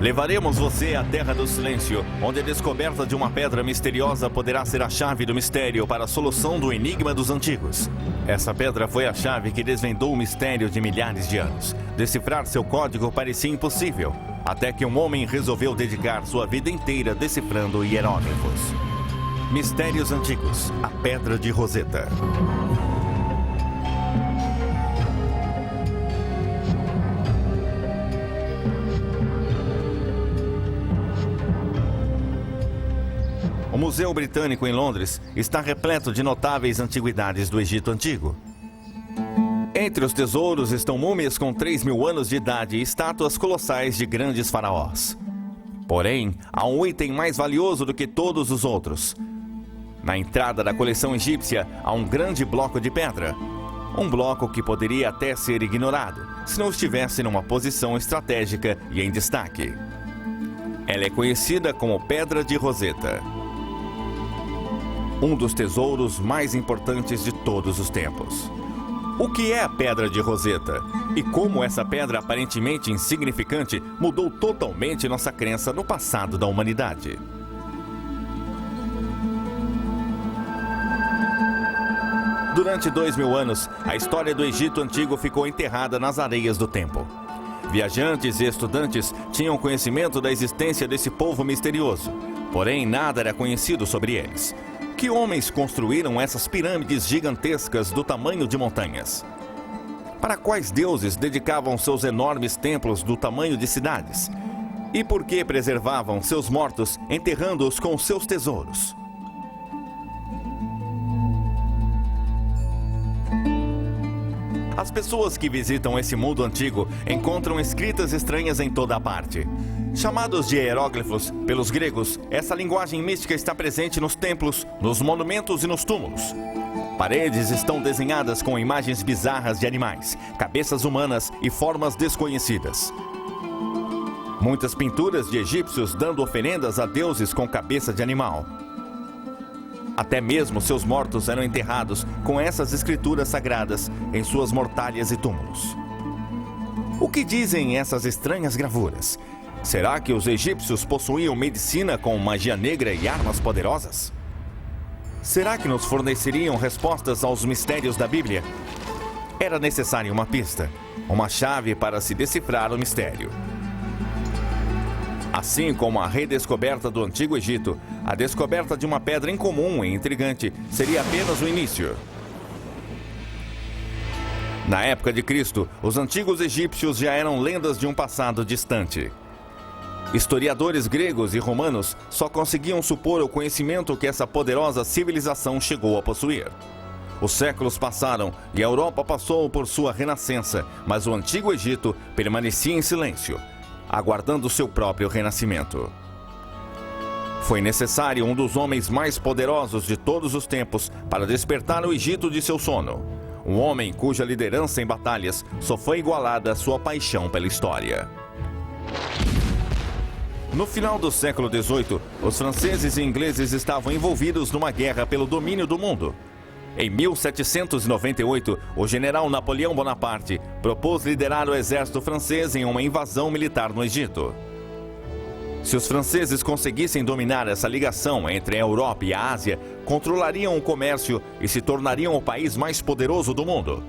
Levaremos você à Terra do Silêncio, onde a descoberta de uma pedra misteriosa poderá ser a chave do mistério para a solução do enigma dos antigos. Essa pedra foi a chave que desvendou o mistério de milhares de anos. Decifrar seu código parecia impossível, até que um homem resolveu dedicar sua vida inteira decifrando hieróglifos. Mistérios Antigos, a Pedra de Roseta. O Museu Britânico em Londres está repleto de notáveis antiguidades do Egito Antigo. Entre os tesouros estão múmias com 3.000 anos de idade e estátuas colossais de grandes faraós. Porém, há um item mais valioso do que todos os outros. Na entrada da coleção egípcia há um grande bloco de pedra. Um bloco que poderia até ser ignorado, se não estivesse numa posição estratégica e em destaque. Ela é conhecida como Pedra de Roseta. Um dos tesouros mais importantes de todos os tempos. O que é a Pedra de Roseta? E como essa pedra aparentemente insignificante mudou totalmente nossa crença no passado da humanidade? Durante 2.000 anos, a história do Egito Antigo ficou enterrada nas areias do tempo. Viajantes e estudantes tinham conhecimento da existência desse povo misterioso, porém nada era conhecido sobre eles. Que homens construíram essas pirâmides gigantescas do tamanho de montanhas? Para quais deuses dedicavam seus enormes templos do tamanho de cidades? E por que preservavam seus mortos, enterrando-os com seus tesouros? As pessoas que visitam esse mundo antigo encontram escritas estranhas em toda a parte. Chamados de hieróglifos pelos gregos, essa linguagem mística está presente nos templos, nos monumentos e nos túmulos. Paredes estão desenhadas com imagens bizarras de animais, cabeças humanas e formas desconhecidas. Muitas pinturas de egípcios dando oferendas a deuses com cabeça de animal. Até mesmo seus mortos eram enterrados com essas escrituras sagradas em suas mortalhas e túmulos. O que dizem essas estranhas gravuras? Será que os egípcios possuíam medicina com magia negra e armas poderosas? Será que nos forneceriam respostas aos mistérios da Bíblia? Era necessária uma pista, uma chave para se decifrar o mistério. Assim como a redescoberta do Antigo Egito, a descoberta de uma pedra incomum e intrigante seria apenas o início. Na época de Cristo, os antigos egípcios já eram lendas de um passado distante. Historiadores gregos e romanos só conseguiam supor o conhecimento que essa poderosa civilização chegou a possuir. Os séculos passaram e a Europa passou por sua renascença, mas o Antigo Egito permanecia em silêncio, aguardando seu próprio renascimento. Foi necessário um dos homens mais poderosos de todos os tempos para despertar o Egito de seu sono. Um homem cuja liderança em batalhas só foi igualada à sua paixão pela história. No final do século XVIII, os franceses e ingleses estavam envolvidos numa guerra pelo domínio do mundo. Em 1798, o general Napoleão Bonaparte propôs liderar o exército francês em uma invasão militar no Egito. Se os franceses conseguissem dominar essa ligação entre a Europa e a Ásia, controlariam o comércio e se tornariam o país mais poderoso do mundo.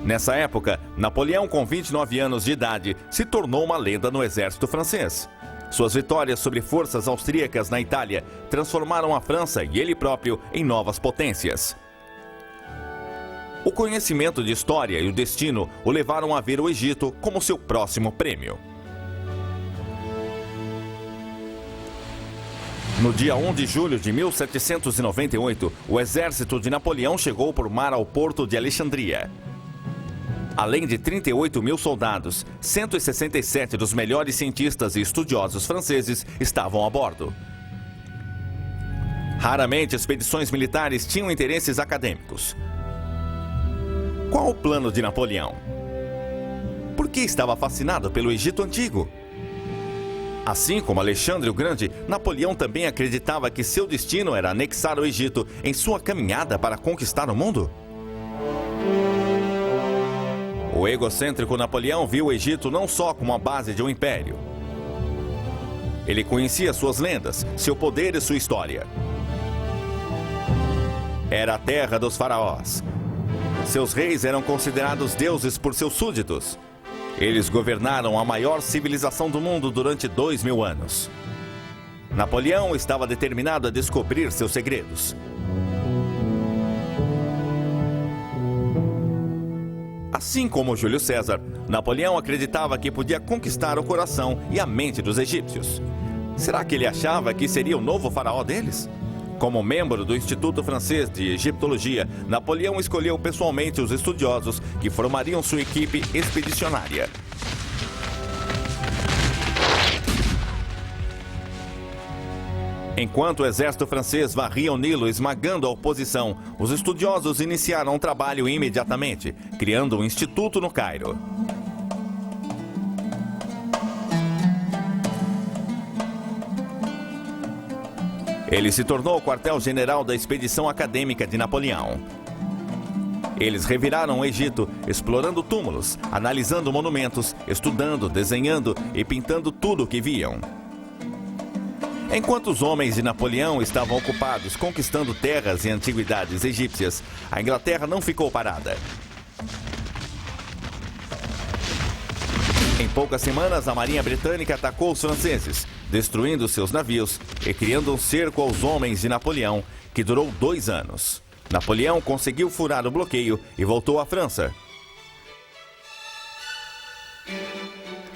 Nessa época, Napoleão, com 29 anos de idade, se tornou uma lenda no exército francês. Suas vitórias sobre forças austríacas na Itália transformaram a França e ele próprio em novas potências. O conhecimento de história e o destino o levaram a ver o Egito como seu próximo prêmio. No dia 1 de julho de 1798, o exército de Napoleão chegou por mar ao porto de Alexandria. Além de 38.000 soldados, 167 dos melhores cientistas e estudiosos franceses estavam a bordo. Raramente expedições militares tinham interesses acadêmicos. Qual o plano de Napoleão? Por que estava fascinado pelo Egito Antigo? Assim como Alexandre o Grande, Napoleão também acreditava que seu destino era anexar o Egito em sua caminhada para conquistar o mundo? O egocêntrico Napoleão viu o Egito não só como a base de um império, Ele conhecia suas lendas, seu poder e sua história. Era a terra dos faraós. Seus reis eram considerados deuses por seus súditos. Eles governaram a maior civilização do mundo durante 2000 anos. Napoleão estava determinado a descobrir seus segredos. Assim como Júlio César, Napoleão acreditava que podia conquistar o coração e a mente dos egípcios. Será que ele achava que seria o novo faraó deles? Como membro do Instituto Francês de Egiptologia, Napoleão escolheu pessoalmente os estudiosos que formariam sua equipe expedicionária. Enquanto o exército francês varria o Nilo esmagando a oposição, os estudiosos iniciaram um trabalho imediatamente, criando um instituto no Cairo. Ele se tornou o quartel-general da expedição acadêmica de Napoleão. Eles reviraram o Egito, explorando túmulos, analisando monumentos, estudando, desenhando e pintando tudo o que viam. Enquanto os homens de Napoleão estavam ocupados conquistando terras e antiguidades egípcias, a Inglaterra não ficou parada. Em poucas semanas, a Marinha Britânica atacou os franceses, destruindo seus navios e criando um cerco aos homens de Napoleão, que durou 2 anos. Napoleão conseguiu furar o bloqueio e voltou à França.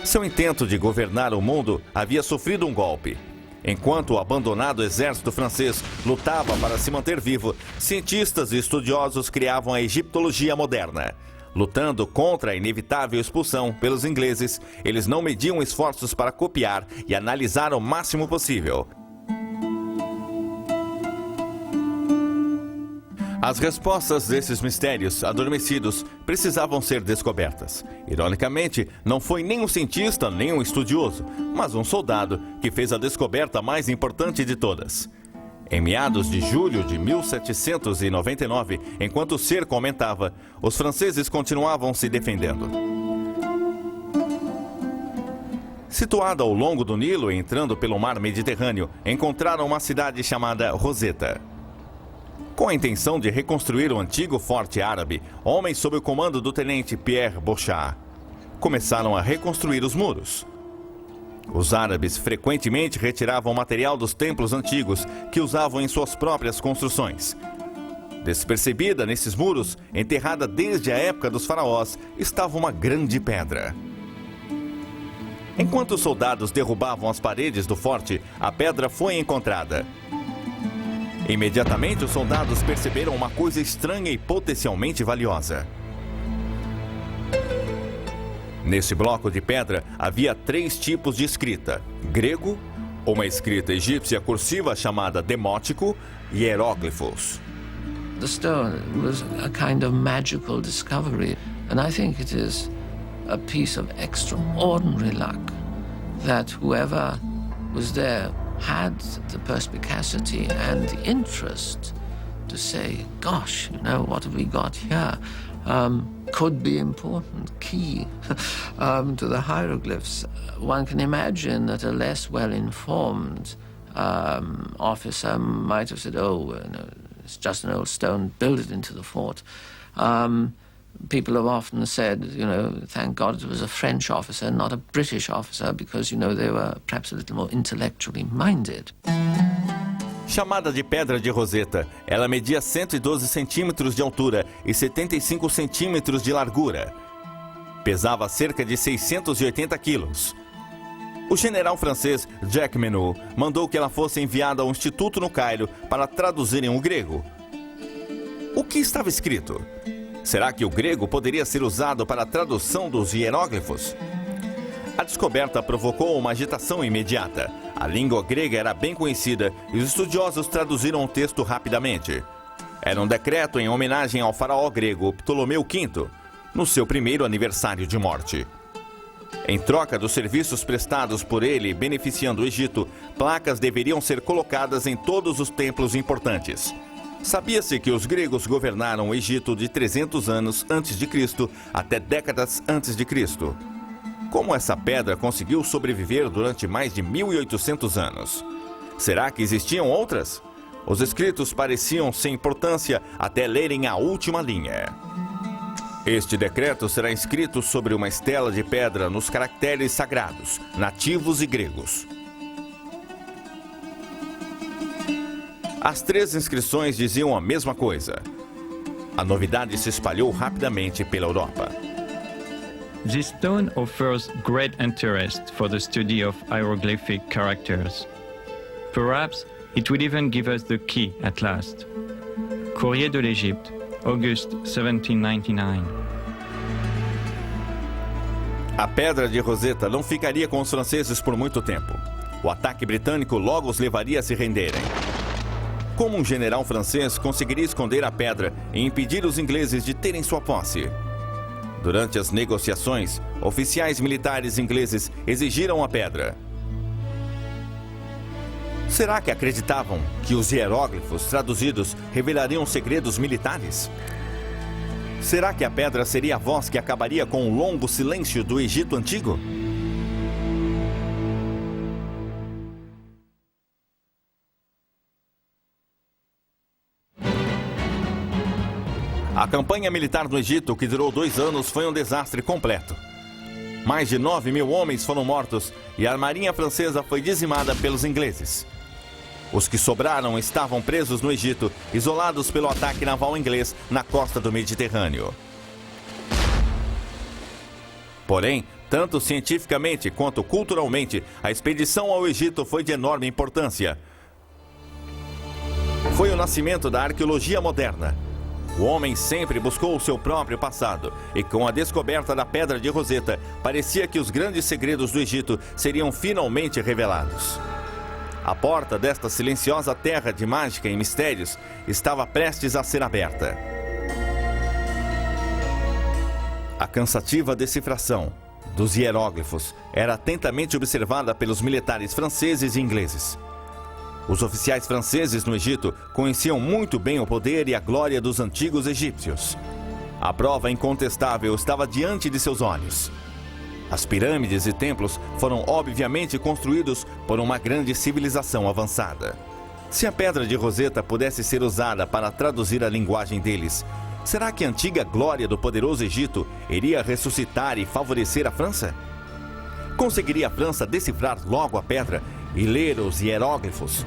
Seu intento de governar o mundo havia sofrido um golpe. Enquanto o abandonado exército francês lutava para se manter vivo, cientistas e estudiosos criavam a egiptologia moderna. Lutando contra a inevitável expulsão pelos ingleses, eles não mediam esforços para copiar e analisar o máximo possível. As respostas desses mistérios adormecidos precisavam ser descobertas. Ironicamente, não foi nem um cientista nem um estudioso, mas um soldado que fez a descoberta mais importante de todas. Em meados de julho de 1799, enquanto o cerco aumentava, os franceses continuavam se defendendo. Situada ao longo do Nilo e entrando pelo mar Mediterrâneo, encontraram uma cidade chamada Roseta. Com a intenção de reconstruir o antigo forte árabe, homens sob o comando do tenente Pierre Bouchard começaram a reconstruir os muros. Os árabes frequentemente retiravam material dos templos antigos que usavam em suas próprias construções. Despercebida nesses muros, enterrada desde a época dos faraós, estava uma grande pedra. Enquanto os soldados derrubavam as paredes do forte, a pedra foi encontrada. Imediatamente, os soldados perceberam uma coisa estranha e potencialmente valiosa. Nesse bloco de pedra, havia 3 tipos de escrita: grego, uma escrita egípcia cursiva chamada demótico e hieróglifos. The stone was a kind of magical discovery, and I think it is a piece of extraordinary luck that whoever was there had the perspicacity and the interest to say, gosh, you know, what have we got here? Could be important, key to the hieroglyphs. One can imagine that a less well-informed officer might have said, oh, no, it's just an old stone, build it into the fort. People have often said, you know, thank God it was a French officer, not a British officer, because, you know, they were perhaps a little more intellectually minded. Chamada de Pedra de Roseta, ela media 112 centímetros de altura e 75 centímetros de largura. Pesava cerca de 680 quilos. O general francês Jacques Menot mandou que ela fosse enviada ao instituto no Cairo para traduzirem o grego. O que estava escrito? Será que o grego poderia ser usado para a tradução dos hieróglifos? A descoberta provocou uma agitação imediata. A língua grega era bem conhecida e os estudiosos traduziram o texto rapidamente. Era um decreto em homenagem ao faraó grego Ptolomeu V, no seu primeiro aniversário de morte. Em troca dos serviços prestados por ele beneficiando o Egito, placas deveriam ser colocadas em todos os templos importantes. Sabia-se que os gregos governaram o Egito de 300 anos antes de Cristo até décadas antes de Cristo. Como essa pedra conseguiu sobreviver durante mais de 1800 anos? Será que existiam outras? Os escritos pareciam sem importância até lerem a última linha. Este decreto será escrito sobre uma estela de pedra nos caracteres sagrados, nativos e gregos. As 3 inscrições diziam a mesma coisa. A novidade se espalhou rapidamente pela Europa. This stone offers great interest for the study of hieroglyphic characters. Perhaps it will even give us the key at last. Courrier de l'Égypte, August 1799. A Pedra de Roseta não ficaria com os franceses por muito tempo. O ataque britânico logo os levaria a se renderem. Como um general francês conseguiria esconder a pedra e impedir os ingleses de terem sua posse? Durante as negociações, oficiais militares ingleses exigiram a pedra. Será que acreditavam que os hieróglifos traduzidos revelariam segredos militares? Será que a pedra seria a voz que acabaria com o longo silêncio do Egito Antigo? A campanha militar no Egito, que durou 2 anos, foi um desastre completo. Mais de 9.000 homens foram mortos e a marinha francesa foi dizimada pelos ingleses. Os que sobraram estavam presos no Egito, isolados pelo ataque naval inglês na costa do Mediterrâneo. Porém, tanto cientificamente quanto culturalmente, a expedição ao Egito foi de enorme importância. Foi o nascimento da arqueologia moderna. O homem sempre buscou o seu próprio passado, e com a descoberta da Pedra de Roseta, parecia que os grandes segredos do Egito seriam finalmente revelados. A porta desta silenciosa terra de mágica e mistérios estava prestes a ser aberta. A cansativa decifração dos hieróglifos era atentamente observada pelos militares franceses e ingleses. Os oficiais franceses no Egito conheciam muito bem o poder e a glória dos antigos egípcios. A prova incontestável estava diante de seus olhos. As pirâmides e templos foram obviamente construídos por uma grande civilização avançada. Se a Pedra de Roseta pudesse ser usada para traduzir a linguagem deles, será que a antiga glória do poderoso Egito iria ressuscitar e favorecer a França? Conseguiria a França decifrar logo a pedra e ler os hieróglifos?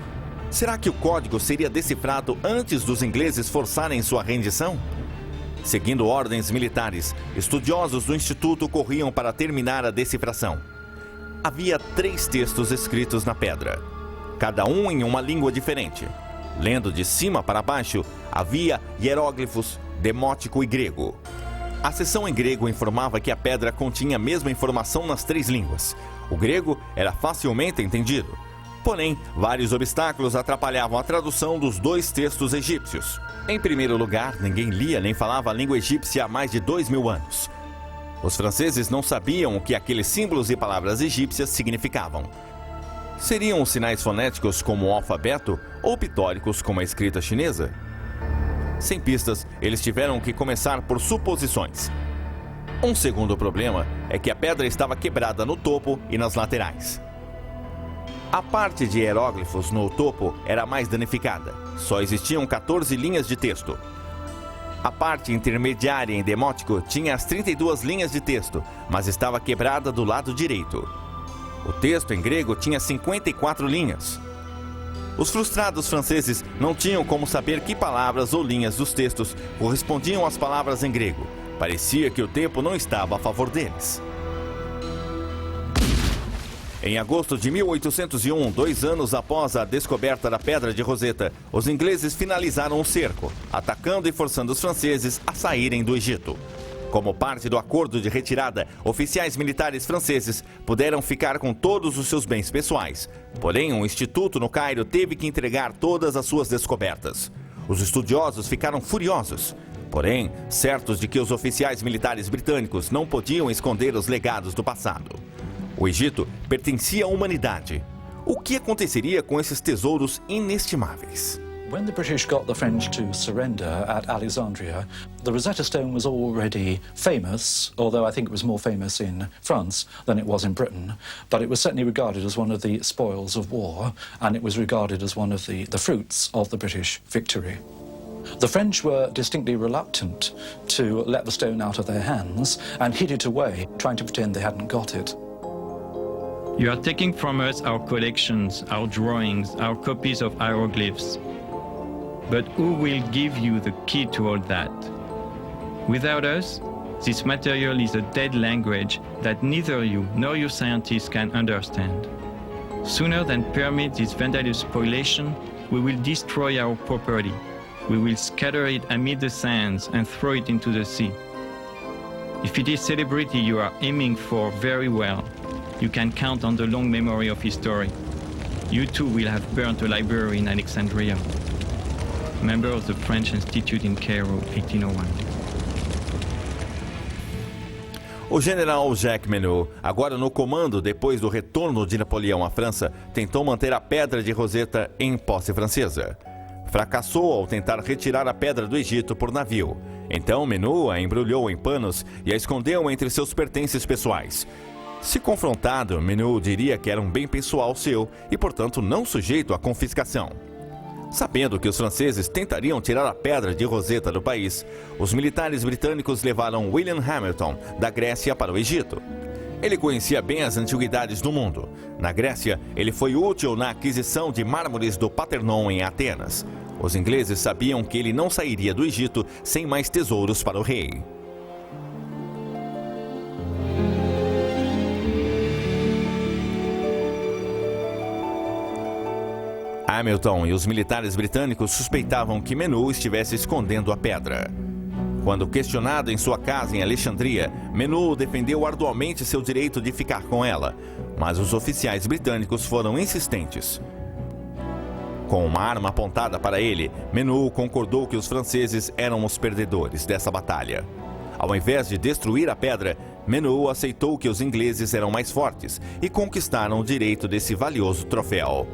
Será que o código seria decifrado antes dos ingleses forçarem sua rendição? Seguindo ordens militares, estudiosos do Instituto corriam para terminar a decifração. Havia 3 textos escritos na pedra, cada um em uma língua diferente. Lendo de cima para baixo, havia hieróglifos, demótico e grego. A seção em grego informava que a pedra continha a mesma informação nas 3 línguas. O grego era facilmente entendido. Porém, vários obstáculos atrapalhavam a tradução dos 2 textos egípcios. Em primeiro lugar, ninguém lia nem falava a língua egípcia há mais de 2.000 anos. Os franceses não sabiam o que aqueles símbolos e palavras egípcias significavam. Seriam os sinais fonéticos como o alfabeto ou pitóricos como a escrita chinesa? Sem pistas, eles tiveram que começar por suposições. Um segundo problema é que a pedra estava quebrada no topo e nas laterais. A parte de hieróglifos no topo era mais danificada. Só existiam 14 linhas de texto. A parte intermediária em demótico tinha as 32 linhas de texto, mas estava quebrada do lado direito. O texto em grego tinha 54 linhas. Os frustrados franceses não tinham como saber que palavras ou linhas dos textos correspondiam às palavras em grego. Parecia que o tempo não estava a favor deles. Em agosto de 1801, 2 anos após a descoberta da Pedra de Roseta, os ingleses finalizaram o cerco, atacando e forçando os franceses a saírem do Egito. Como parte do acordo de retirada, oficiais militares franceses puderam ficar com todos os seus bens pessoais. Porém, um instituto no Cairo teve que entregar todas as suas descobertas. Os estudiosos ficaram furiosos. Porém, certos de que os oficiais militares britânicos não podiam esconder os legados do passado. O Egito pertencia à humanidade. O que aconteceria com esses tesouros inestimáveis? When the British got the French to surrender at Alexandria, the Rosetta Stone was already famous, although I think it was more famous in France than it was in Britain. But it was certainly regarded as one of the spoils of war, and it was regarded as one of the fruits of the British victory. The French were distinctly reluctant to let the stone out of their hands and hid it away, trying to pretend they hadn't got it. You are taking from us our collections, our drawings, our copies of hieroglyphs. But who will give you the key to all that? Without us, this material is a dead language that neither you nor your scientists can understand. Sooner than permit this vandalous spoliation, we will destroy our property. We will scatter it amid the sands and throw it into the sea. If it is celebrity you are aiming for, very well. You can count on the long memory of history. You too will have burnt a library in Alexandria. Member of the French Institute in Cairo, 1801. O general Jacques Menot, agora no comando depois do retorno de Napoleão à França, tentou manter a Pedra de Roseta em posse francesa. Fracassou ao tentar retirar a pedra do Egito por navio. Então Menot a embrulhou em panos e a escondeu entre seus pertences pessoais. Se confrontado, Menot diria que era um bem pessoal seu e, portanto, não sujeito à confiscação. Sabendo que os franceses tentariam tirar a Pedra de Roseta do país, os militares britânicos levaram William Hamilton da Grécia para o Egito. Ele conhecia bem as antiguidades do mundo. Na Grécia, ele foi útil na aquisição de mármores do Partenon em Atenas. Os ingleses sabiam que ele não sairia do Egito sem mais tesouros para o rei. Hamilton e os militares britânicos suspeitavam que Menot estivesse escondendo a pedra. Quando questionado em sua casa em Alexandria, Menot defendeu arduamente seu direito de ficar com ela, mas os oficiais britânicos foram insistentes. Com uma arma apontada para ele, Menot concordou que os franceses eram os perdedores dessa batalha. Ao invés de destruir a pedra, Menot aceitou que os ingleses eram mais fortes e conquistaram o direito desse valioso troféu.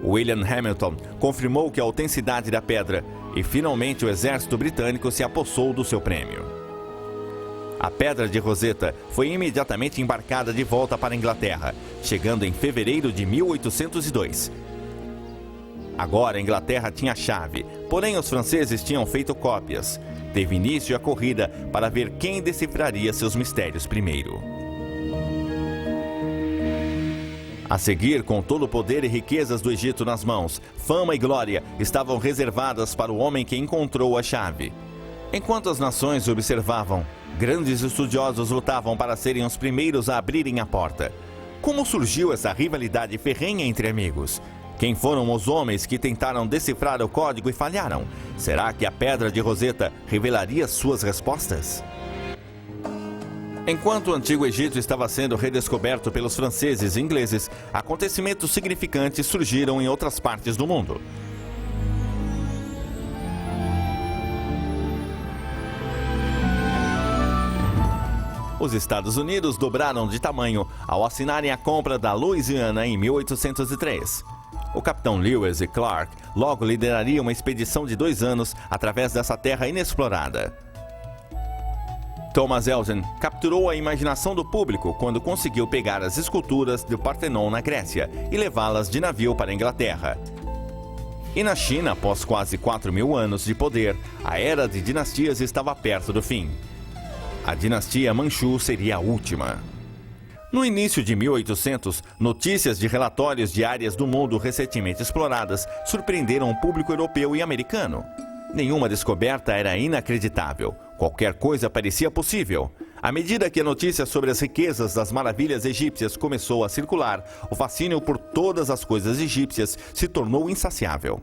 William Hamilton confirmou que a autenticidade da pedra e finalmente o exército britânico se apossou do seu prêmio. A Pedra de Roseta foi imediatamente embarcada de volta para a Inglaterra, chegando em fevereiro de 1802. Agora a Inglaterra tinha a chave, porém os franceses tinham feito cópias. Teve início a corrida para ver quem decifraria seus mistérios primeiro. A seguir, com todo o poder e riquezas do Egito nas mãos, fama e glória estavam reservadas para o homem que encontrou a chave. Enquanto as nações observavam, grandes estudiosos lutavam para serem os primeiros a abrirem a porta. Como surgiu essa rivalidade ferrenha entre amigos? Quem foram os homens que tentaram decifrar o código e falharam? Será que a Pedra de Roseta revelaria suas respostas? Enquanto o Antigo Egito estava sendo redescoberto pelos franceses e ingleses, acontecimentos significantes surgiram em outras partes do mundo. Os Estados Unidos dobraram de tamanho ao assinarem a compra da Louisiana em 1803. O capitão Lewis e Clark logo liderariam uma expedição de 2 anos através dessa terra inexplorada. Thomas Elgin capturou a imaginação do público quando conseguiu pegar as esculturas do Partenon na Grécia e levá-las de navio para a Inglaterra. E na China, após quase 4.000 anos de poder, a era de dinastias estava perto do fim. A dinastia Manchu seria a última. No início de 1800, notícias de relatórios de áreas do mundo recentemente exploradas surpreenderam o público europeu e americano. Nenhuma descoberta era inacreditável. Qualquer coisa parecia possível. À medida que a notícia sobre as riquezas das maravilhas egípcias começou a circular, o fascínio por todas as coisas egípcias se tornou insaciável.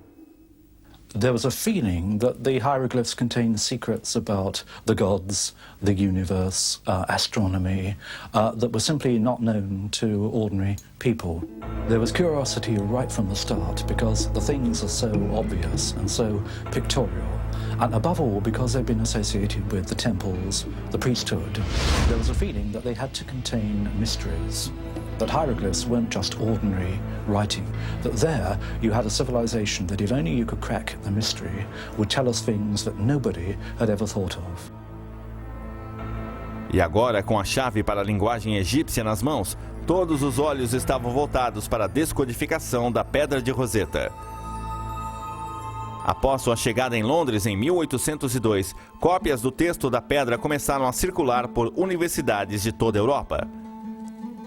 There was a feeling that the hieroglyphs contained secrets about the gods, the universe, astronomy, that were simply not known to ordinary people. There was curiosity right from the start because the things are so obvious and so pictorial. And above all, because they've been associated with the temples, the priesthood, there was a feeling that they had to contain mysteries. that hieroglyphs weren't just ordinary writing, that there you had a civilization that if only you could crack the mystery, would tell us things that nobody had ever thought of. E agora, com a chave para a linguagem egípcia nas mãos, todos os olhos estavam voltados para a descodificação da Pedra de Roseta. Após sua chegada em Londres em 1802, cópias do texto da pedra começaram a circular por universidades de toda a Europa.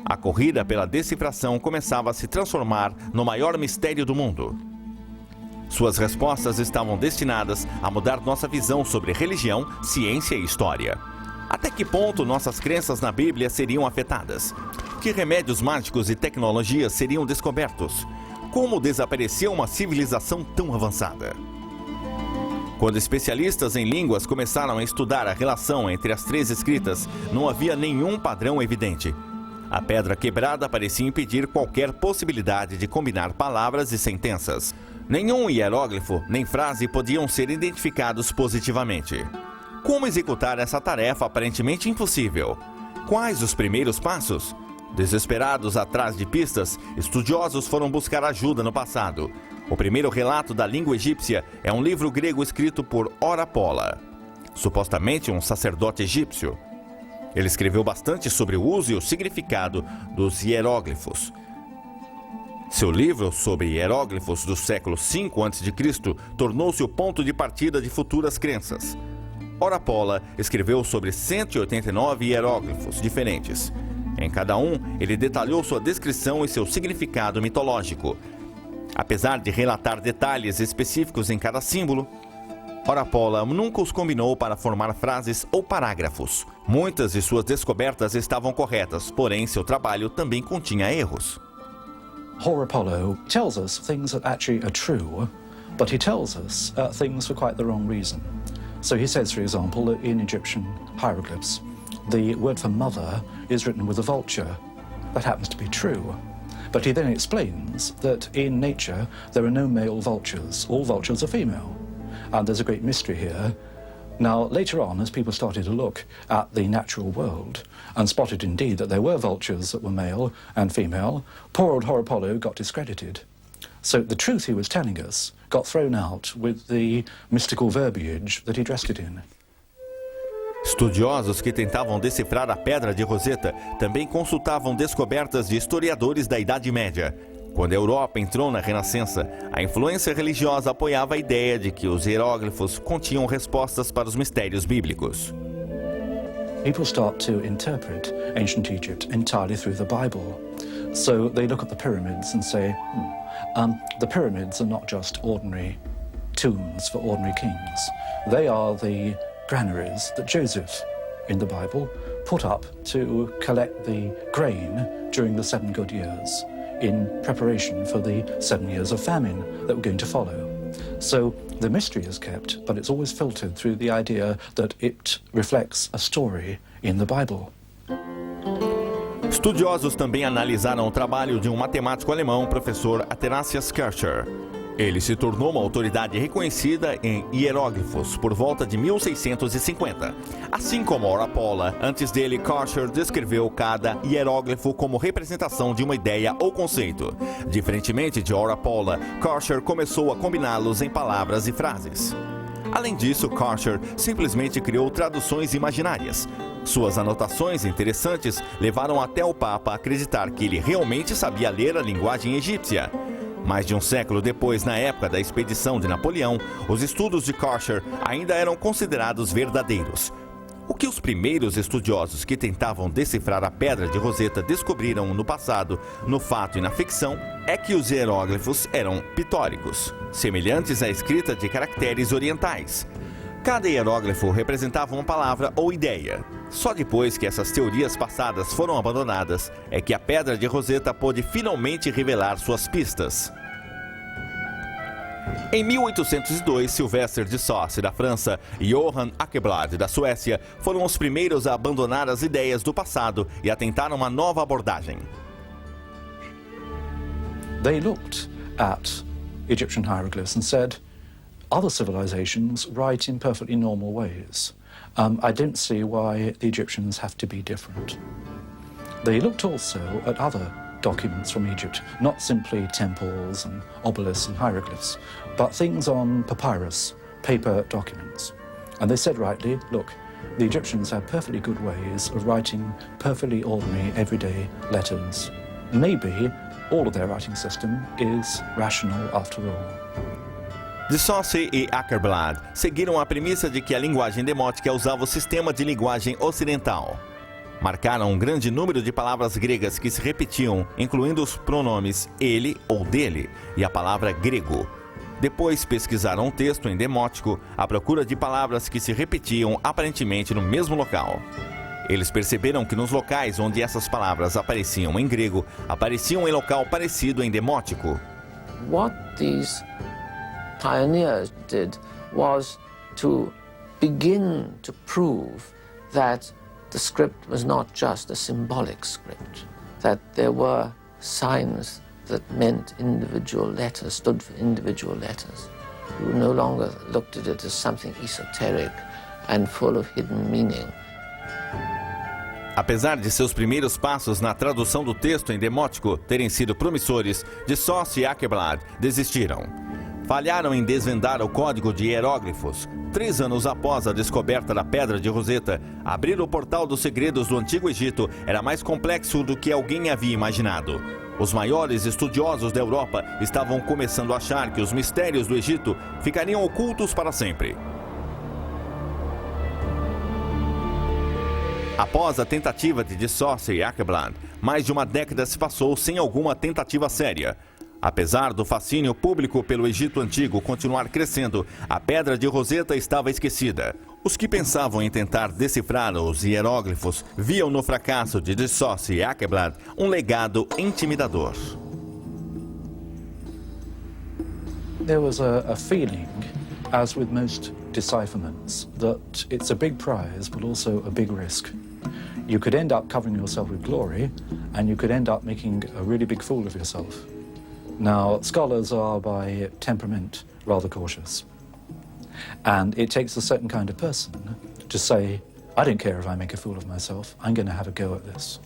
A corrida pela decifração começava a se transformar no maior mistério do mundo. Suas respostas estavam destinadas a mudar nossa visão sobre religião, ciência e história. Até que ponto nossas crenças na Bíblia seriam afetadas? Que remédios mágicos e tecnologias seriam descobertos? Como desapareceu uma civilização tão avançada? Quando especialistas em línguas começaram a estudar a relação entre as três escritas, não havia nenhum padrão evidente. A pedra quebrada parecia impedir qualquer possibilidade de combinar palavras e sentenças. Nenhum hieróglifo nem frase podiam ser identificados positivamente. Como executar essa tarefa aparentemente impossível? Quais os primeiros passos? Desesperados atrás de pistas, estudiosos foram buscar ajuda no passado. O primeiro relato da língua egípcia é um livro grego escrito por Orapola, supostamente um sacerdote egípcio. Ele escreveu bastante sobre o uso e o significado dos hieróglifos. Seu livro sobre hieróglifos do século V a.C. tornou-se o ponto de partida de futuras crenças. Orapola escreveu sobre 189 hieróglifos diferentes. Em cada um, ele detalhou sua descrição e seu significado mitológico. Apesar de relatar detalhes específicos em cada símbolo, Orapola nunca os combinou para formar frases ou parágrafos. Muitas de suas descobertas estavam corretas, porém seu trabalho também continha erros. Horapollo tells us things that actually are true, but he tells us things for quite the wrong reason. So he says, for example, that in Egyptian hieroglyphs, the word for mother is written with a vulture. That happens to be true. But he then explains that in nature there are no male vultures. All vultures are female. And there's a great mystery here. Now, later on, as people started to look at the natural world and spotted indeed that there were vultures that were male and female, poor old Horapollo got discredited. So the truth he was telling us got thrown out with the mystical verbiage that he dressed it in. Estudiosos que tentavam decifrar a Pedra de Roseta também consultavam descobertas de historiadores da Idade Média. Quando a Europa entrou na Renascença, a influência religiosa apoiava a ideia de que os hieróglifos continham respostas para os mistérios bíblicos. People start to interpret ancient Egypt entirely through the Bible. So they look at the pyramids and say, the pyramids are not just ordinary tombs for ordinary kings. They are the granaries that Joseph, in the Bible, put up to collect the grain during the 7 good years in preparation for the 7 years of famine that were going to follow. So the mystery is kept, but it's always filtered through the idea that it reflects a story in the Bible. Estudiosos também analisaram o trabalho de um matemático alemão, professor Athanasius Kircher. Ele se tornou uma autoridade reconhecida em hieróglifos por volta de 1650. Assim como Orapola, antes dele, Kircher descreveu cada hieróglifo como representação de uma ideia ou conceito. Diferentemente de Orapola, Kircher começou a combiná-los em palavras e frases. Além disso, Kircher simplesmente criou traduções imaginárias. Suas anotações interessantes levaram até o Papa a acreditar que ele realmente sabia ler a linguagem egípcia. Mais de um século depois, na época da expedição de Napoleão, os estudos de Kircher ainda eram considerados verdadeiros. O que os primeiros estudiosos que tentavam decifrar a Pedra de Roseta descobriram no passado, no fato e na ficção, é que os hieróglifos eram pitóricos, semelhantes à escrita de caracteres orientais. Cada hieróglifo representava uma palavra ou ideia. Só depois que essas teorias passadas foram abandonadas é que a Pedra de Roseta pôde finalmente revelar suas pistas. Em 1802, Sylvester de Saussure, da França, e Johann Åkerblad, da Suécia, foram os primeiros a abandonar as ideias do passado e a tentar uma nova abordagem. They looked at Egyptian hieroglyphs and said, other civilizations write in perfectly normal ways. I don't see why the Egyptians have to be different. They looked also at other documents from Egypt, not simply temples and obelisks and hieroglyphs, but things on papyrus, paper documents. And they said rightly, look, the Egyptians had perfectly good ways of writing perfectly ordinary, everyday letters. Maybe all of their writing system is rational after all. De Saussure e Åkerblad seguiram a premissa de que a linguagem demótica usava o sistema de linguagem ocidental. Marcaram um grande número de palavras gregas que se repetiam, incluindo os pronomes ele ou dele e a palavra grego. Depois pesquisaram um texto em demótico à procura de palavras que se repetiam aparentemente no mesmo local. Eles perceberam que nos locais onde essas palavras apareciam em grego, apareciam em local parecido em demótico. What these pioneers did was to begin to prove that the script was not just a symbolic script, that there were signs that meant individual letters, stood for individual letters. You no longer looked at it as something esoteric and full of hidden meaning. Apesar de seus primeiros passos na tradução do texto em demótico terem sido promissores, de Saussure e Åkerblad desistiram. Falharam em desvendar o código de hieróglifos. 3 anos após a descoberta da Pedra de Roseta, abrir o portal dos segredos do Antigo Egito era mais complexo do que alguém havia imaginado. Os maiores estudiosos da Europa estavam começando a achar que os mistérios do Egito ficariam ocultos para sempre. Após a tentativa de Saussure e Åkerblad, mais de uma década se passou sem alguma tentativa séria. Apesar do fascínio público pelo Egito Antigo continuar crescendo, a Pedra de Roseta estava esquecida. Os que pensavam em tentar decifrar os hieróglifos viam no fracasso de Saussure e Åkerblad um legado intimidador. There was a feeling, as with most decipherments, that it's a big prize but also a big risk. You could end up covering yourself with glory, and you could end up making a really big fool of yourself. Now, scholars are by temperament rather cautious. And it takes a certain kind of person to say, I don't care if I make a fool of myself, I'm going to have a go at this.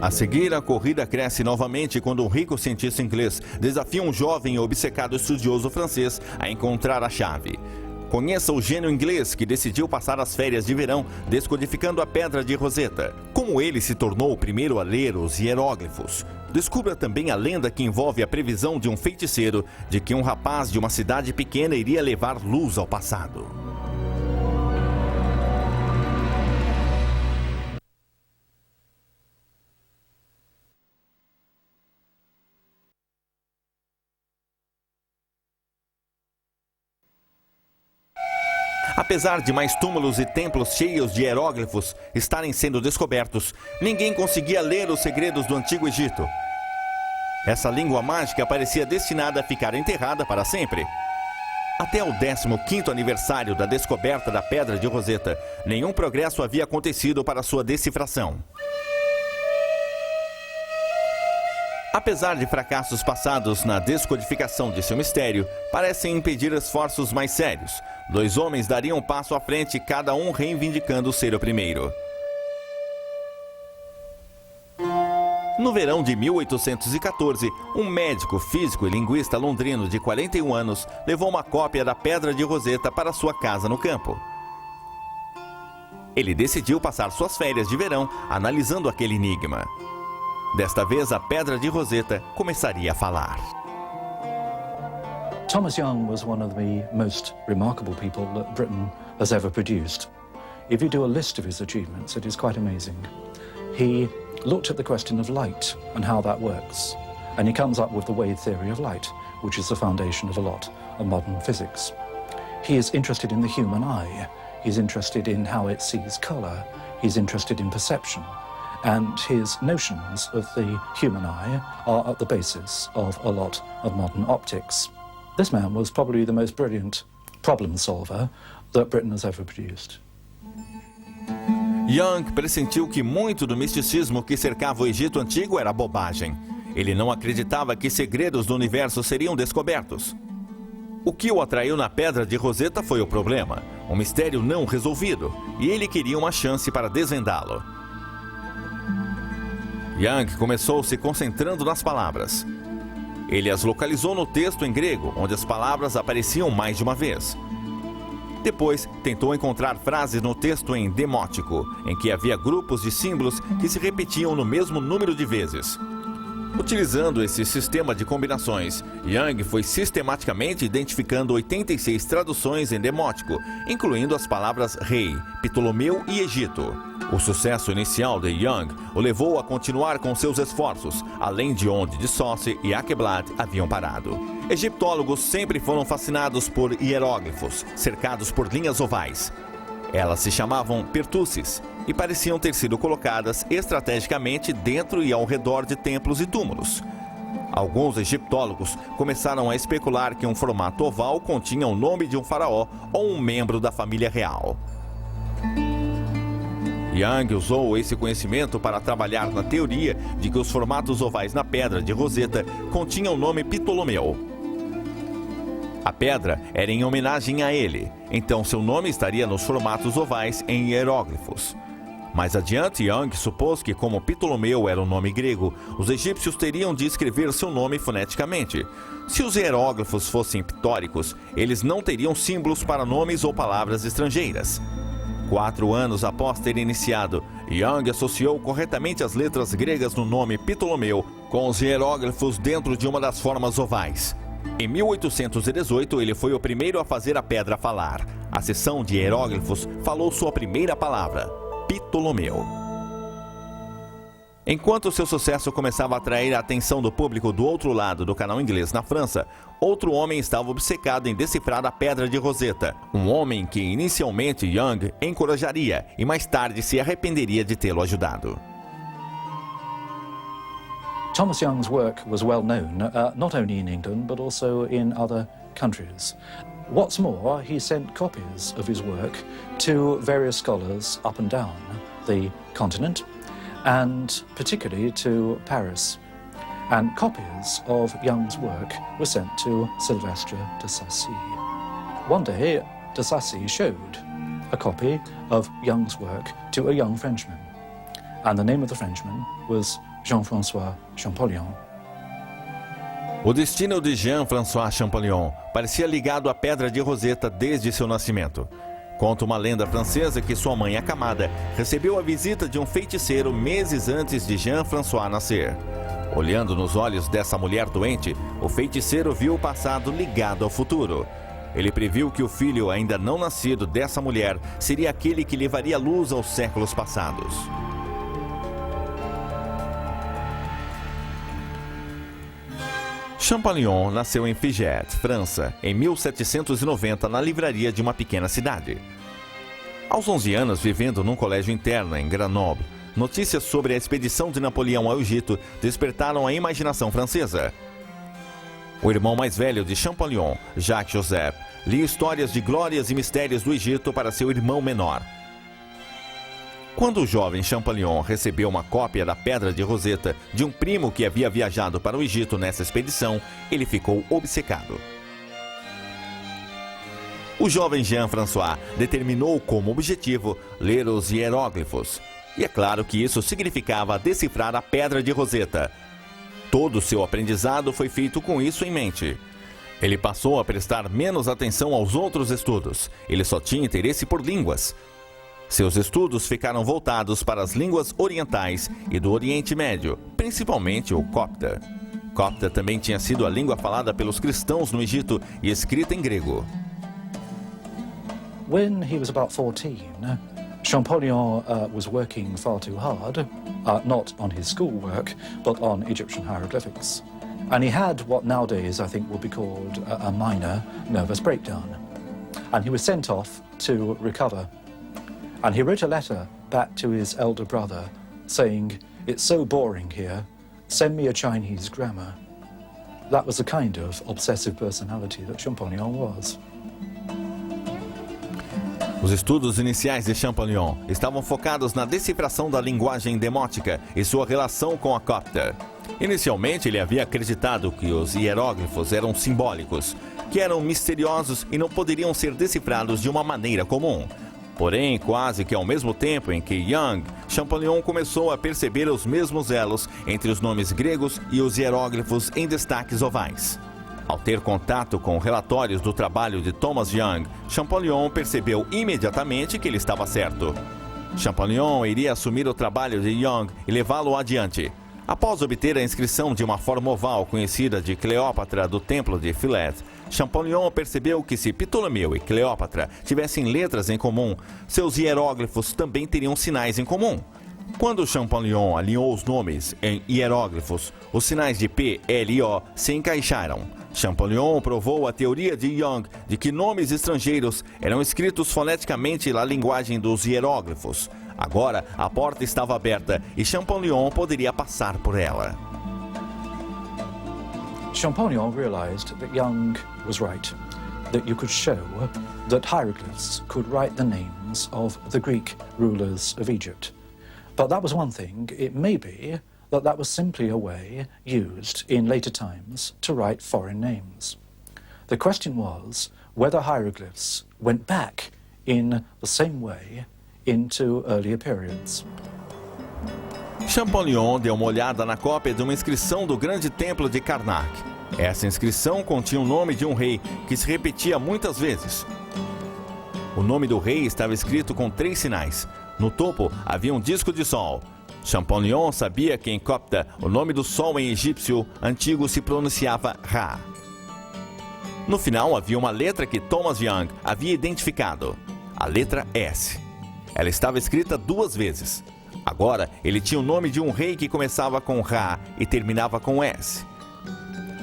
A seguir, a corrida cresce novamente quando um rico cientista inglês desafia um jovem e obcecado estudioso francês a encontrar a chave. Conheça o gênio inglês que decidiu passar as férias de verão descodificando a Pedra de Roseta. Como ele se tornou o primeiro a ler os hieróglifos. Descubra também a lenda que envolve a previsão de um feiticeiro de que um rapaz de uma cidade pequena iria levar luz ao passado. Apesar de mais túmulos e templos cheios de hieróglifos estarem sendo descobertos, ninguém conseguia ler os segredos do Antigo Egito. Essa língua mágica parecia destinada a ficar enterrada para sempre. Até o 15º aniversário da descoberta da Pedra de Roseta, nenhum progresso havia acontecido para sua decifração. Apesar de fracassos passados na descodificação de seu mistério, parecem impedir esforços mais sérios. 2 homens dariam um passo à frente, cada um reivindicando ser o primeiro. No verão de 1814, um médico, físico e linguista londrino de 41 anos levou uma cópia da Pedra de Roseta para sua casa no campo. Ele decidiu passar suas férias de verão analisando aquele enigma. Desta vez, a Pedra de Roseta começaria a falar. Thomas Young was one of the most remarkable people that Britain has ever produced. If you do a list of his achievements, it is quite amazing. He looked at the question of light and how that works, and he comes up with the wave theory of light, which is the foundation of a lot of modern physics. He is interested in the human eye. He's interested in how it sees colour. He's interested in perception. And his notions of the human eye are at the basis of a lot of modern optics. This man was probably the most brilliant problem solver that Britain has ever produced. Young pressentiu que muito do misticismo que cercava o Egito Antigo era bobagem. Ele não acreditava que segredos do universo seriam descobertos. O que o atraiu na Pedra de Roseta foi o problema, um mistério não resolvido, e ele queria uma chance para desvendá-lo. Young começou se concentrando nas palavras. Ele as localizou no texto em grego, onde as palavras apareciam mais de uma vez. Depois, tentou encontrar frases no texto em demótico, em que havia grupos de símbolos que se repetiam no mesmo número de vezes. Utilizando esse sistema de combinações, Young foi sistematicamente identificando 86 traduções em demótico, incluindo as palavras rei, Ptolomeu e Egito. O sucesso inicial de Young o levou a continuar com seus esforços, além de onde de Sócer e Aqueblad haviam parado. Egiptólogos sempre foram fascinados por hieróglifos, cercados por linhas ovais. Elas se chamavam pertussis e pareciam ter sido colocadas estrategicamente dentro e ao redor de templos e túmulos. Alguns egiptólogos começaram a especular que um formato oval continha o nome de um faraó ou um membro da família real. Young usou esse conhecimento para trabalhar na teoria de que os formatos ovais na Pedra de Roseta continham o nome Ptolomeu. A pedra era em homenagem a ele, então seu nome estaria nos formatos ovais em hieróglifos. Mais adiante, Young supôs que, como Ptolomeu era um nome grego, os egípcios teriam de escrever seu nome foneticamente. Se os hieróglifos fossem pictóricos, eles não teriam símbolos para nomes ou palavras estrangeiras. 4 anos após ter iniciado, Young associou corretamente as letras gregas no nome Ptolomeu com os hieróglifos dentro de uma das formas ovais. Em 1818, ele foi o primeiro a fazer a pedra falar. A seção de hieróglifos falou sua primeira palavra, Ptolomeu. Enquanto seu sucesso começava a atrair a atenção do público do outro lado do canal inglês na França, outro homem estava obcecado em decifrar a Pedra de Roseta. Um homem que inicialmente Young encorajaria e mais tarde se arrependeria de tê-lo ajudado. Thomas Young's work was well known, not only in England, but also in other countries. What's more, he sent copies of his work to various scholars up and down the continent, and particularly to Paris. And copies of Young's work were sent to Sylvestre de Sacy. One day, de Sacy showed a copy of Young's work to a young Frenchman, and the name of the Frenchman was Jean-François Champollion. O destino de Jean-François Champollion parecia ligado à Pedra de Roseta desde seu nascimento. Conta uma lenda francesa que sua mãe acamada recebeu a visita de um feiticeiro meses antes de Jean-François nascer. Olhando nos olhos dessa mulher doente, o feiticeiro viu o passado ligado ao futuro. Ele previu que o filho ainda não nascido dessa mulher seria aquele que levaria luz aos séculos passados. Champollion nasceu em Figeac, França, em 1790, na livraria de uma pequena cidade. Aos 11 anos, vivendo num colégio interno em Grenoble, notícias sobre a expedição de Napoleão ao Egito despertaram a imaginação francesa. O irmão mais velho de Champollion, Jacques Joseph, lia histórias de glórias e mistérios do Egito para seu irmão menor. Quando o jovem Champollion recebeu uma cópia da Pedra de Roseta de um primo que havia viajado para o Egito nessa expedição, ele ficou obcecado. O jovem Jean-François determinou como objetivo ler os hieróglifos. E é claro que isso significava decifrar a Pedra de Roseta. Todo o seu aprendizado foi feito com isso em mente. Ele passou a prestar menos atenção aos outros estudos. Ele só tinha interesse por línguas. Seus estudos ficaram voltados para as línguas orientais e do Oriente Médio, principalmente o copta. Copta também tinha sido a língua falada pelos cristãos no Egito e escrita em grego. When he was about 14, Champollion was working far too hard, not on his schoolwork, but on Egyptian hieroglyphics. And he had what nowadays I think would be called a minor nervous breakdown. And he was sent off to recover. And he wrote a letter back to his elder brother saying, "It's so boring here, send me a Chinese grammar." That was the kind of obsessive personality that Champollion was. Os estudos iniciais de Champollion estavam focados na decifração da linguagem demótica e sua relação com a copta. Inicialmente, ele havia acreditado que os hieróglifos eram simbólicos. que eram misteriosos e não poderiam ser decifrados de uma maneira comum. Porém, quase que ao mesmo tempo em que Young, Champollion começou a perceber os mesmos elos entre os nomes gregos e os hieróglifos em destaques ovais. Ao ter contato com relatórios do trabalho de Thomas Young, Champollion percebeu imediatamente que ele estava certo. Champollion iria assumir o trabalho de Young e levá-lo adiante. Após obter a inscrição de uma forma oval conhecida de Cleópatra do Templo de Philae, Champollion percebeu que se Ptolomeu e Cleópatra tivessem letras em comum, seus hieróglifos também teriam sinais em comum. Quando Champollion alinhou os nomes em hieróglifos, os sinais de P, L e O se encaixaram. Champollion provou a teoria de Young de que nomes estrangeiros eram escritos foneticamente na linguagem dos hieróglifos. Agora, a porta estava aberta e Champollion poderia passar por ela. Champollion realized that Young was right, that you could show that hieroglyphs could write the names of the Greek rulers of Egypt. But that was one thing. It may be that that was simply a way used in later times to write foreign names. The question was whether hieroglyphs went back in the same way into earlier periods. Champollion deu uma olhada na cópia de uma inscrição do grande templo de Karnak. Essa inscrição continha o nome de um rei que se repetia muitas vezes. O nome do rei estava escrito com 3 sinais. No topo havia um disco de sol. Champollion sabia que em copta o nome do sol em egípcio antigo se pronunciava Ra. No final havia uma letra que Thomas Young havia identificado, a letra S. Ela estava escrita 2 vezes. Agora ele tinha o nome de um rei que começava com Ra e terminava com S.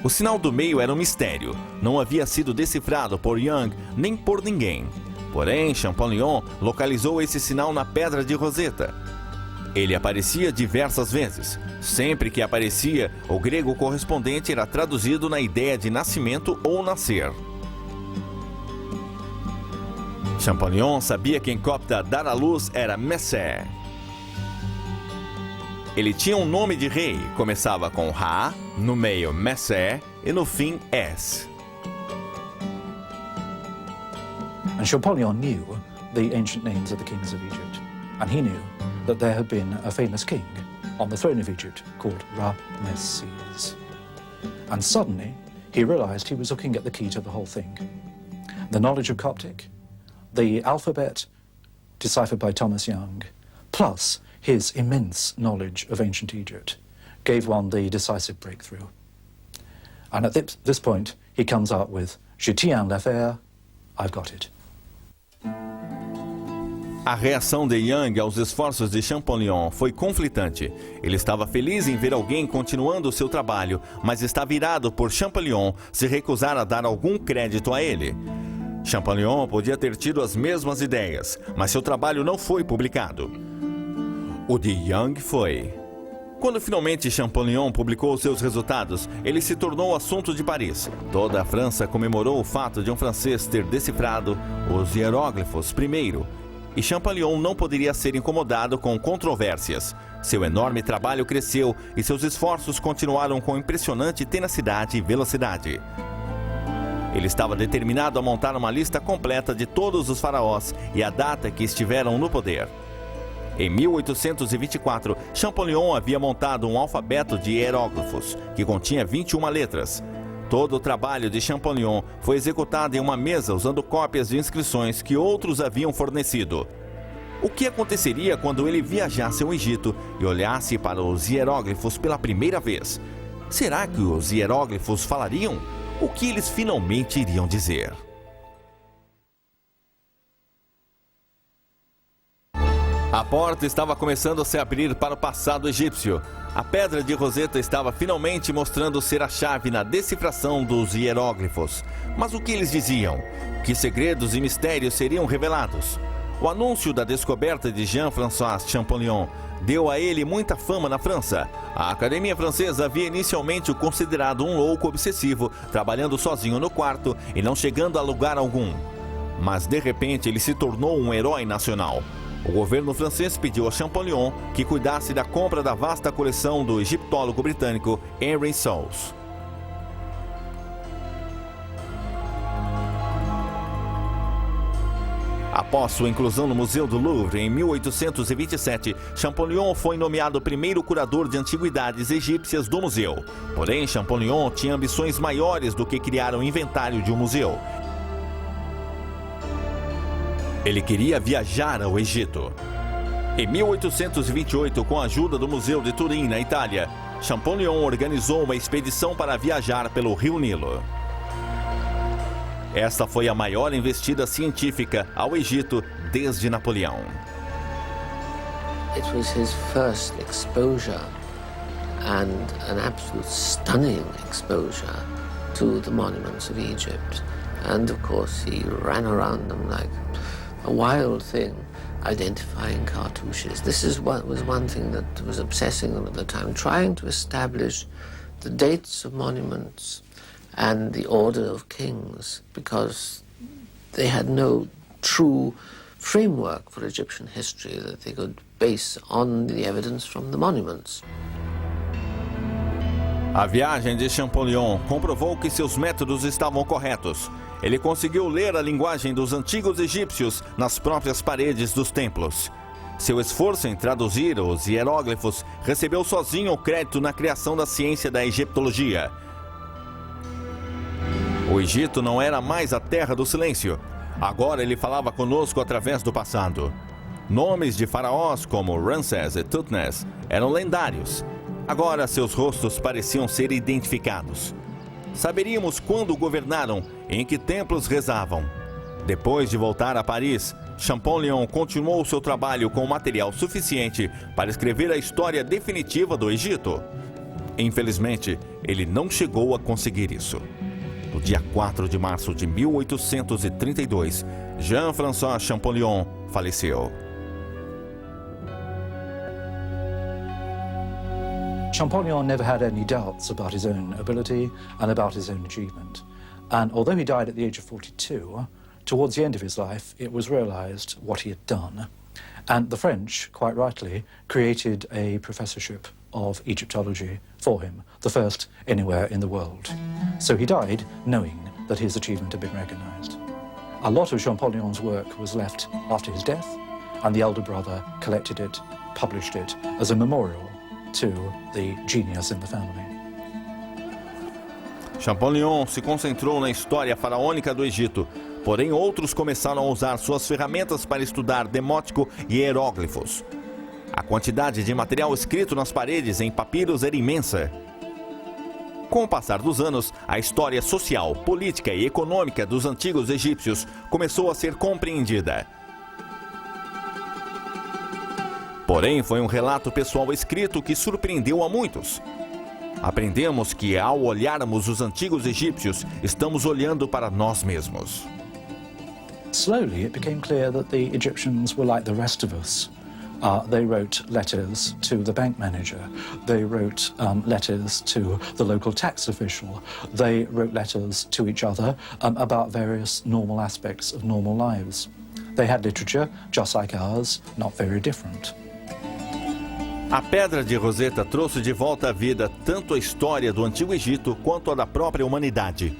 O sinal do meio era um mistério, não havia sido decifrado por Young nem por ninguém. Porém, Champollion localizou esse sinal na pedra de Roseta. Ele aparecia diversas vezes. Sempre que aparecia, o grego correspondente era traduzido na ideia de nascimento ou nascer. Champollion sabia que em copta dar à luz era Messé. Ele tinha um nome de rei, começava com Ra, no meio Messé e no fim S. And Champollion knew the ancient names of the kings of Egypt. And he knew that there had been a famous king on the throne of Egypt called Ramesses. And suddenly, he realized he was looking at the key to the whole thing. The knowledge of Coptic, the alphabet deciphered by Thomas Young, plus his immense knowledge of ancient Egypt, gave one the decisive breakthrough. And at this point, he comes out with, Je tiens l'affaire, I've got it. A reação de Young aos esforços de Champollion foi conflitante. Ele estava feliz em ver alguém continuando o seu trabalho, mas estava irado por Champollion se recusar a dar algum crédito a ele. Champollion podia ter tido as mesmas ideias, mas seu trabalho não foi publicado. O de Young foi. Quando finalmente Champollion publicou seus resultados, ele se tornou assunto de Paris. Toda a França comemorou o fato de um francês ter decifrado os hieróglifos primeiro. E Champollion não poderia ser incomodado com controvérsias. Seu enorme trabalho cresceu e seus esforços continuaram com impressionante tenacidade e velocidade. Ele estava determinado a montar uma lista completa de todos os faraós e a data que estiveram no poder. Em 1824, Champollion havia montado um alfabeto de hieróglifos, que continha 21 letras. Todo o trabalho de Champollion foi executado em uma mesa usando cópias de inscrições que outros haviam fornecido. O que aconteceria quando ele viajasse ao Egito e olhasse para os hieróglifos pela primeira vez? Será que os hieróglifos falariam? O que eles finalmente iriam dizer? A porta estava começando a se abrir para o passado egípcio. A pedra de Roseta estava finalmente mostrando ser a chave na decifração dos hieróglifos. Mas o que eles diziam? Que segredos e mistérios seriam revelados? O anúncio da descoberta de Jean-François Champollion deu a ele muita fama na França. A Academia Francesa havia inicialmente o considerado um louco obsessivo, trabalhando sozinho no quarto e não chegando a lugar algum. Mas de repente ele se tornou um herói nacional. O governo francês pediu a Champollion que cuidasse da compra da vasta coleção do egiptólogo britânico Henry South. Após sua inclusão no Museu do Louvre em 1827, Champollion foi nomeado primeiro curador de antiguidades egípcias do museu. Porém, Champollion tinha ambições maiores do que criar um inventário de um museu. Ele queria viajar ao Egito. Em 1828, com a ajuda do Museu de Turim, na Itália, Champollion organizou uma expedição para viajar pelo Rio Nilo. Esta foi a maior investida científica ao Egito desde Napoleão. It was his first exposure, and an absolute stunning exposure, to the monuments of Egypt. And of course he ran around them like a wild thing, identifying cartouches. This was one thing that was obsessing him at the time, trying to establish the dates of monuments and the order of kings, because they had no true framework for Egyptian history that they could base on the evidence from the monuments. A viagem de Champollion comprovou que seus métodos estavam corretos. Ele conseguiu ler a linguagem dos antigos egípcios nas próprias paredes dos templos. Seu esforço em traduzir os hieróglifos recebeu sozinho o crédito na criação da ciência da egiptologia. O Egito não era mais a terra do silêncio. Agora ele falava conosco através do passado. Nomes de faraós como Ramsés e Thutmose eram lendários. Agora seus rostos pareciam ser identificados. Saberíamos quando governaram e em que templos rezavam. Depois de voltar a Paris, Champollion continuou seu trabalho com material suficiente para escrever a história definitiva do Egito. Infelizmente, ele não chegou a conseguir isso. No dia 4 de março de 1832, Jean-François Champollion faleceu. Champollion never had any doubts about his own ability and about his own achievement. And although he died at the age of 42, towards the end of his life, it was realized what he had done. And the French, quite rightly, created a professorship of Egyptology for him, the first anywhere in the world. So he died knowing that his achievement had been recognized. A lot of Champollion's work was left after his death, and the elder brother collected it, published it as a memorial to the genius in the family. Champollion se concentrou na história faraônica do Egito, porém outros começaram a usar suas ferramentas para estudar demótico e hieróglifos. A quantidade de material escrito nas paredes em papiros era imensa. Com o passar dos anos, a história social, política e econômica dos antigos egípcios começou a ser compreendida. Porém, foi um relato pessoal escrito que surpreendeu a muitos. Aprendemos que, ao olharmos os antigos egípcios, estamos olhando para nós mesmos. Slowly, it became clear that the Egyptians were like the rest of us. They wrote letters to the bank manager. They wrote letters to the local tax official. They wrote letters to each other about various normal aspects of normal lives. They had literature, just like ours, not very different. A Pedra de Roseta trouxe de volta à vida tanto a história do Antigo Egito quanto a da própria humanidade.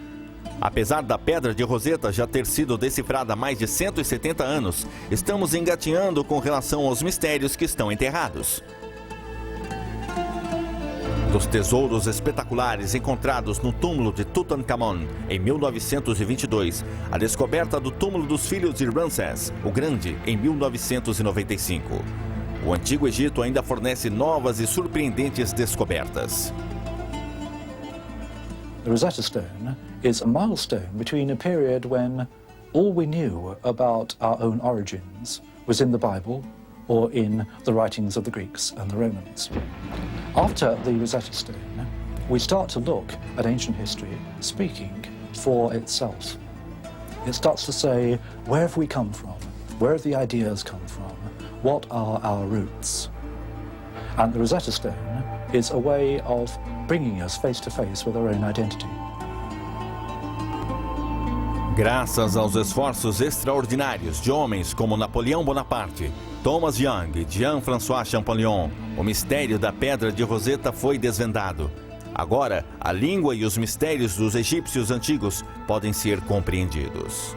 Apesar da Pedra de Roseta já ter sido decifrada há mais de 170 anos, estamos engatinhando com relação aos mistérios que estão enterrados. Dos tesouros espetaculares encontrados no túmulo de Tutankhamon em 1922, a descoberta do túmulo dos filhos de Ramsés, o Grande, em 1995. O Antigo Egito ainda fornece novas e surpreendentes descobertas. The Rosetta Stone is a milestone between a period when all we knew about our own origins was in the Bible or in the writings of the Greeks and the Romans. After the Rosetta Stone, we start to look at ancient history speaking for itself. It starts to say, where have we come from? Where have the ideas come from? What are our roots? And the Rosetta Stone is a way of bringing us face to face with our own identity. Graças aos esforços extraordinários de homens como Napoleão Bonaparte, Thomas Young e Jean-François Champollion, o mistério da Pedra de Roseta foi desvendado. Agora, a língua e os mistérios dos egípcios antigos podem ser compreendidos.